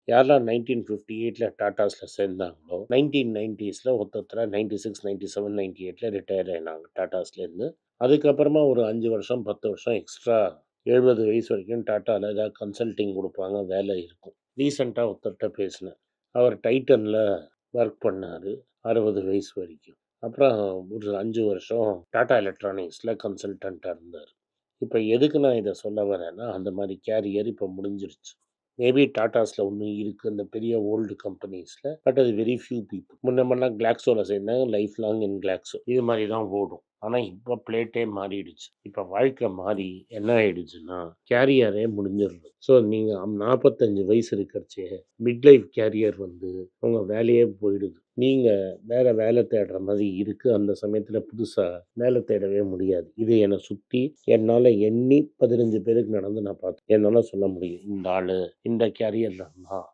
யாரெல்லாம் 1958ல டாடாஸ்ல சேர்ந்தாங்களோ, 1990ஸ்ல ஒருத்தர் 96, 97, 98ல ரிட்டயர் ஆனாங்க டாடாஸ்லேருந்து. அதுக்கப்புறமா ஒரு 5 வருஷம், 10 வருஷம் எக்ஸ்ட்ரா 70 வயசு வரைக்கும் டாட்டால ஏதாவது கன்சல்டிங் குடுப்பாங்க, வேலை இருக்கும். ரீசென்ட்டா ஒருத்தர்ட்ட பேசினேன். அவர் டைட்டன்ல ஒர்க் பண்ணாரு 60 வயசு வரைக்கும். அப்புறம் ஒரு 5 வருஷம் டாடா எலக்ட்ரானிக்ஸ்ல கன்சல்டன்ட்டா இருந்தாரு. இப்ப எதுக்கு நான் இத சொல்ல வரேன்னா, அந்த மாரி கேரியர் இப்ப முடிஞ்சிருச்சு. மேபி டாடாஸ்ல இன்னும் இருக்கு. அந்த பெரிய ஓல்டு கம்பெனிஸ்ல. பட் அது வெரி ஃபியூ பீப்பிள். முன்னமெல்லாம் Glaxoல சேர்ந்தாங்க. லைஃப் லாங் இன் Glaxo. இது மாரி தான் ஓடும். ஆனா இப்ப பிளேட்டே மாறிடுச்சு. இப்ப வாழ்க்கை மாறி என்ன ஆயிடுச்சுன்னா, கேரியரே முடிஞ்சிருது. ஸோ நீங்க 45 வயசு இருக்கிறச்சே, மிட் லைஃப் கேரியர் வந்து உங்க வேலையே போயிடுது. நீங்க வேற வேலை தேடுற மாரி இருக்கு. அந்த சமயத்துல புதுசா வேலை தேடவே முடியாது. இது என்ன சுத்தி என்னால எண்ணி 15 பேருக்கு நடந்து நான் பார்த்தேன். என்னால சொல்ல முடியும். இந்த ஆளு இந்த கேரியர்ல இருந்தான்.